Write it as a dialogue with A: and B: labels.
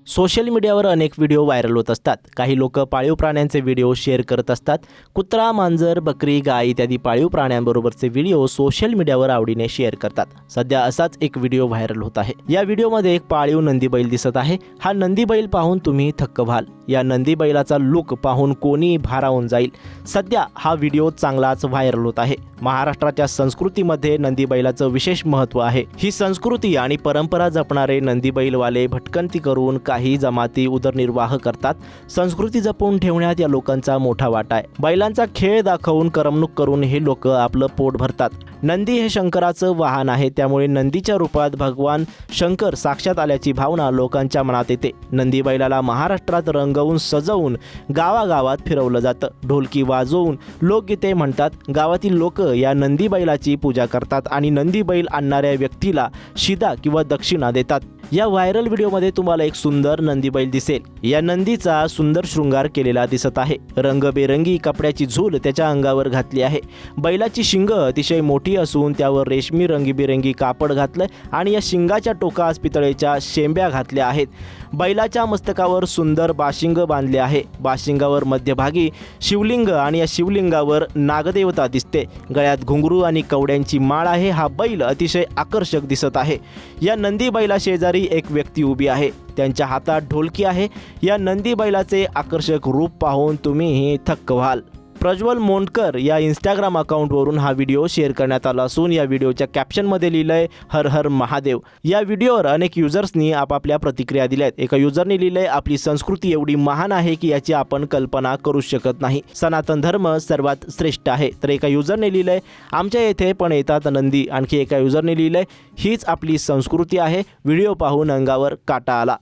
A: Social मीडियावर अनेक video viral होत असतात। काही लोक पाळीव प्राण्यांचे व्हिडिओ शेअर करत असतात। कुत्रा, मांजर, बकरी, गाय इत्यादी पाळीव प्राण्यांबरोबरचे व्हिडिओ सोशल मीडियावर आवडीने शेअर करतात। सध्या असाच एक व्हिडिओ व्हायरल होत आहे। या व्हिडिओमध्ये एक पाळीव नंदी बैल दिसत आहे। हा नंदी बैल पाहून तुम्ही थक्क व्हाल। या नंदी बैलाचा लुक पाहून कोणी भारावून जाईल। सध्या हा व्हिडिओ चांगलाच व्हायरल होत आहे। महाराष्ट्राच्या संस्कृतीमध्ये नंदी बैलाचं विशेष महत्त्व आहे। ही संस्कृती आणि परंपरा जपणारे नंदी बैलवाले भटकंती करून काही जमाती उदरनिर्वाह करतात। संस्कृती जपून ठेवण्यात या लोकांचा मोठा वाटा आहे। बैलांचा खेळ दाखवून करमणूक करून हे लोक आपलं पोट भरतात। नंदी हे शंकराचं वाहन आहे, त्यामुळे नंदीच्या रूपात भगवान शंकर साक्षात आल्याची भावना लोकांच्या मनात येते। नंदी बैलाला महाराष्ट्रात रंगवून सजवून गावागावात फिरवलं जातं। ढोलकी वाजवून लोकगीते म्हणतात। गावातील लोक या नंदी बैलाची पूजा करतात आणि नंदी बैल आणणाऱ्या व्यक्तीला शिदा किंवा दक्षिणा देतात। या व्हायरल व्हिडिओमध्ये तुम्हाला एक सुंदर नंदी बैल दिसेल। या नंदीचा सुंदर शृंगार केलेला दिसत आहे। रंगबेरंगी कपड्याची झूल त्याच्या अंगावर घातली आहे। बैलाची शिंग अतिशय मोठी असून त्यावर रेशमी रंगीबेरंगी कापड घातलंय आणि या शिंगाच्या टोकास पितळेच्या शेंब्या घातल्या आहेत। बैलाच्या मस्तकावर सुंदर बाशिंग बांधले आहे। बाशिंगावर मध्यभागी शिवलिंग आणि या शिवलिंगावर नागदेवता दिसते। गळ्यात घुंगरू आणि कवड्यांची माळ आहे। हा बैल अतिशय आकर्षक दिसत आहे। या नंदी बैला शेजारी एक व्यक्ती उभी आहे। त्यांच्या हातात ढोलकी आहे। या नंदी बैलाचे आकर्षक रूप पाहून तुम्हीही थक्क व्हाल। प्रज्वल मोंडकर या इंस्टाग्राम अकाउंटवरून हा व्हिडिओ शेअर करण्यात आला असून या व्हिडिओच्या कॅप्शनमध्ये लिहिलंय हर हर महादेव। या व्हिडिओवर अनेक युजर्सनी आपापल्या प्रतिक्रिया दिल्या आहेत। एका युजरने लिहिलंय, आपली संस्कृती एवढी महान आहे की याची आपण कल्पना करू शकत नाही। सनातन धर्म सर्वात श्रेष्ठ आहे। तर एका युजरने लिहिलंय, आमच्या येथे पण येतात नंदी। आणखी एका युजरने लिहिलंय, हीच आपली संस्कृती आहे। व्हिडिओ पाहून अंगावर काटा आला।